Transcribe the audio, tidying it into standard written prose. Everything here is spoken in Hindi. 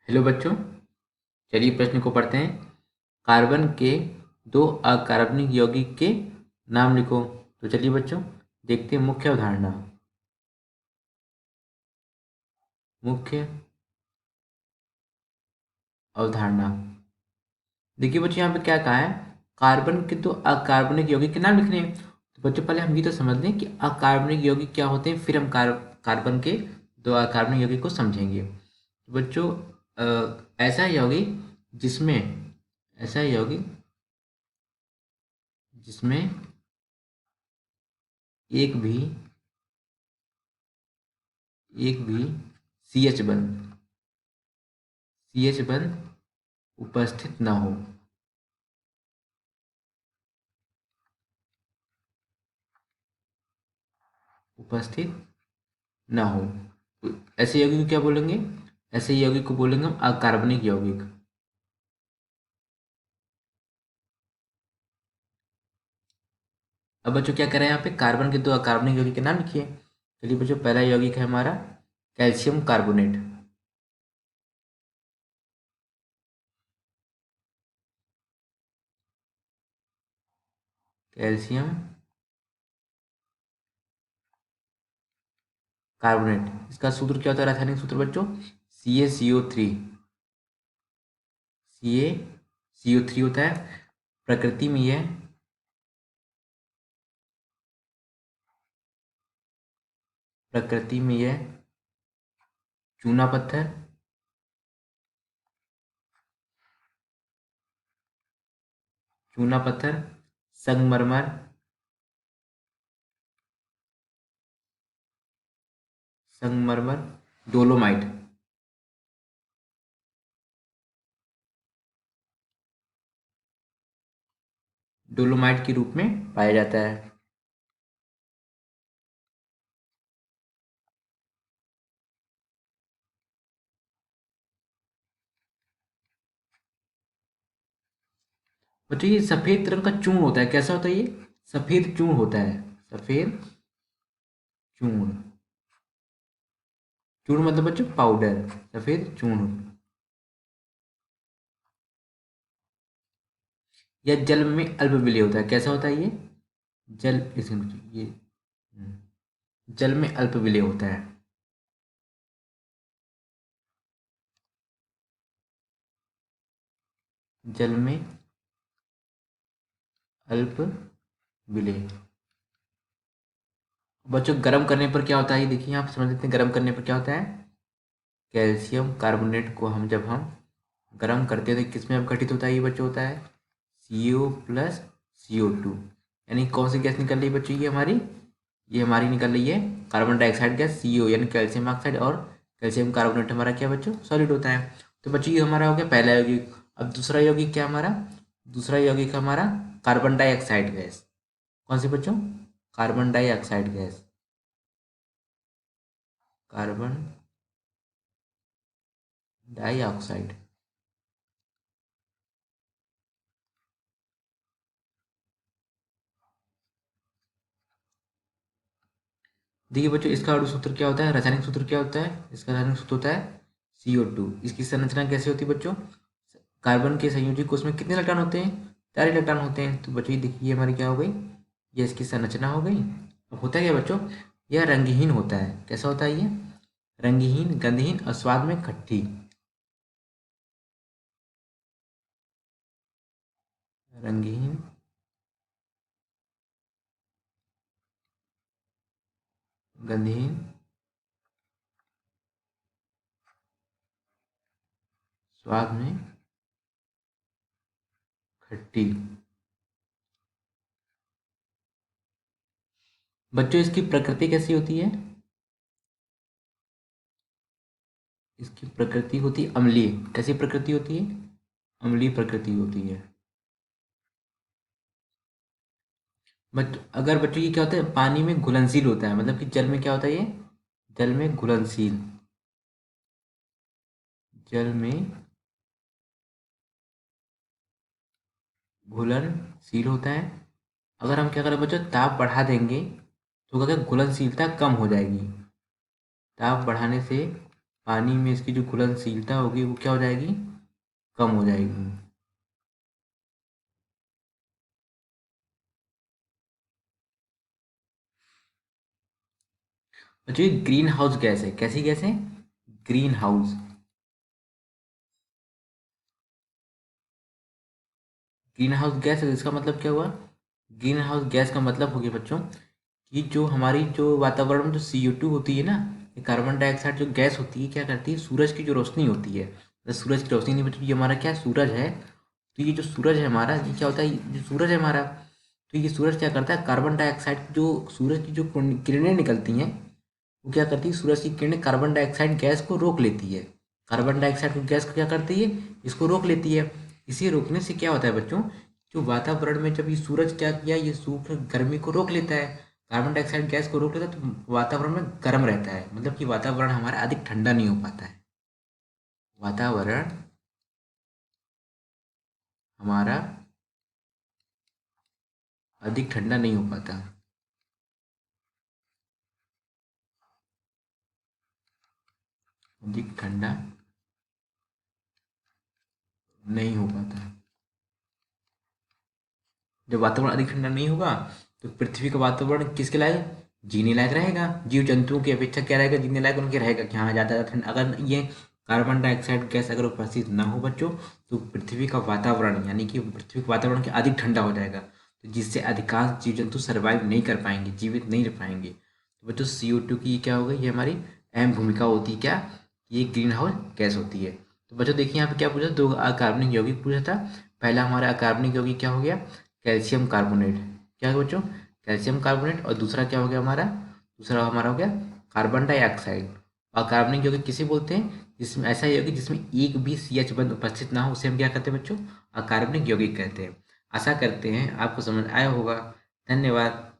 हेलो बच्चों, चलिए प्रश्न को पढ़ते हैं। कार्बन के दो अकार्बनिक यौगिक के नाम लिखो। तो चलिए बच्चों, देखते हैं मुख्य अवधारणा। मुख्य अवधारणा, देखिए बच्चों, यहाँ पे क्या कहा है। कार्बन के दो अकार्बनिक यौगिक के नाम लिखने हैं। तो बच्चों पहले हम ये तो समझ लें कि अकार्बनिक यौगिक क्या होते हैं, फिर हम कार्बन के दो अकार्बनिक यौगिक को समझेंगे। तो बच्चों, ऐसा यौगिक जिसमें ऐसा यौगिक जिसमें एक भी एक भी सी एच बंध उपस्थित न हो। उपस्थित न हो तो ऐसे यौगिक को क्या बोलेंगे? ऐसे यौगिक को बोलेंगे हम अकार्बनिक यौगिक। अब बच्चों क्या करें, यहाँ पे कार्बन के दो अकार्बनिक यौगिक के नाम लिखिए। चलिए बच्चों, पहला यौगिक है हमारा कैल्शियम कार्बोनेट। कैल्शियम कार्बोनेट, इसका सूत्र क्या होता है, रासायनिक सूत्र बच्चों? CaCO3। CaCO3 होता है। प्रकृति में यह प्रकृति में यह चूना पत्थर चूना पत्थर संगमरमर संगमरमर डोलोमाइट डोलोमाइट के रूप में पाया जाता है। बच्चों, ये सफेद रंग का चूर्ण होता है, कैसा होता है ये? सफेद चूर्ण होता है। सफेद चूर्ण। चूर्ण मतलब बच्चों पाउडर। सफेद चूर्ण। यह जल में अल्प विलेय होता है, कैसा होता है ये? जल ये जल में अल्प विलेय होता है। जल में अल्प विलेय। बच्चों, गर्म करने पर क्या होता है, ये देखिए आप समझ लेते हैं। गर्म करने पर क्या होता है? कैल्शियम कार्बोनेट को जब हम गर्म करते हैं तो किस में अपघटित होता है ये बच्चों? होता है CO+CO2। यानी कौन सी गैस निकल रही है बच्चों? ये हमारी निकल रही है कार्बन डाइऑक्साइड गैस, CO यानी कैल्शियम ऑक्साइड। और कैल्शियम कार्बोनेट हमारा क्या बच्चों? सॉलिड होता है। तो बच्चों ये हमारा हो गया पहला यौगिक। अब दूसरा यौगिक क्या हमारा? दूसरा यौगिक हमारा कार्बन डाइऑक्साइड गैस। कौन सी बच्चों? Carbon dioxide gas. Carbon dioxide. देखिए बच्चों, इसका अणु सूत्र क्या होता है, रासायनिक सूत्र क्या होता है? इसका रासायनिक सूत्र होता है CO2। इसकी संरचना कैसे होती है बच्चों? कार्बन के संयोजी कोष में कितने इलेक्ट्रॉन होते हैं? 4 इलेक्ट्रॉन होते हैं। तो बच्चों ये देखिए, ये हमारी क्या हो गई? ये इसकी संरचना हो गई। अब होता क्या है बच्चों? यह रंगहीन होता है। कैसा होता है ये? रंगहीन, गंधहीन और स्वाद में खट्टी। रंगहीन, गंधहीन, स्वाद में खट्टी। बच्चों, इसकी प्रकृति कैसी होती है? इसकी प्रकृति होती है अम्लीय। कैसी प्रकृति होती है? अम्लीय प्रकृति होती है। बट अगर बच्चों ये क्या होता है, पानी में घुलनशील होता है, मतलब कि जल में क्या होता है ये? जल में घुलनशील। जल में घुलनशील होता है। अगर हम क्या करें बच्चों, ताप बढ़ा देंगे तो क्या घुलनशीलता कम हो जाएगी। ताप बढ़ाने से पानी में इसकी जो घुलनशीलता होगी वो क्या हो जाएगी, कम हो जाएगी। बच्चों ये ग्रीन हाउस गैस है, कैसी गैस है, green house. Green house gas है, इसका मतलब क्या हुआ, ग्रीन हाउस गैस का मतलब हो गया बच्चों कि जो हमारी जो वातावरण में जो CO2 होती है ना, ये कार्बन डाइऑक्साइड जो गैस होती है क्या करती है, सूरज की जो रोशनी होती है, तो सूरज की रोशनी नहीं बच्चों, ये हमारा क्या है, सूरज है। तो ये जो सूरज है हमारा, ये क्या होता है, ये जो सूरज है हमारा, तो ये सूरज क्या करता है, कार्बन डाइऑक्साइड जो सूरज की जो किरणें निकलती हैं, वो क्या करती है, सूरज की किरणें कार्बन डाइऑक्साइड गैस को रोक लेती है। कार्बन डाइऑक्साइड को गैस को क्या करती है, इसको रोक लेती है। इसी रोकने से क्या होता है बच्चों, जो वातावरण में जब ये सूरज क्या किया, ये सूक्ष्म गर्मी को रोक लेता है, कार्बन डाइऑक्साइड गैस को रोक लेता है, तो वातावरण में गर्म रहता है, मतलब कि वातावरण हमारा अधिक ठंडा नहीं हो पाता है। वातावरण हमारा अधिक ठंडा नहीं हो पाता, अधिक ठंडा नहीं हो पाता। जब वातावरण अधिक ठंडा नहीं होगा तो पृथ्वी का वातावरण किसके लायक, जीने लायक रहेगा, जीव जंतुओं की अपेक्षा क्या रहेगा, जीने लायक उनके रहेगा कि हाँ ज़्यादा ठंड, अगर ये कार्बन डाइऑक्साइड गैस अगर उपस्थित ना हो बच्चों, तो पृथ्वी का वातावरण यानी कि पृथ्वी का वातावरण के अधिक ठंडा हो जाएगा, तो जिससे अधिकांश जीव जंतु सर्वाइव नहीं कर पाएंगे, जीवित नहीं रह पाएंगे। तो बच्चों CO2 की क्या हो गई, ये हमारी अहम भूमिका होती है, क्या, ये ग्रीन हाउस गैस होती है। तो बच्चों देखिए यहाँ पे क्या पूछा, दो अकार्बनिक यौगिक पूछा था। पहला हमारा अकार्बनिक यौगिक क्या हो गया, कैल्शियम कार्बोनेट, क्या है बच्चों, कैल्शियम कार्बोनेट। और दूसरा क्या हो गया हमारा, दूसरा हमारा हो गया कार्बन डाइऑक्साइड। अकार्बनिक यौगिक किसे बोलते हैं, जिसमें ऐसा यौगिक जिसमें एक भी CH बंध उपस्थित ना हो, उसे हम क्या कहते हैं बच्चों, अकार्बनिक यौगिक कहते हैं। आशा करते हैं आपको समझ आया होगा। धन्यवाद।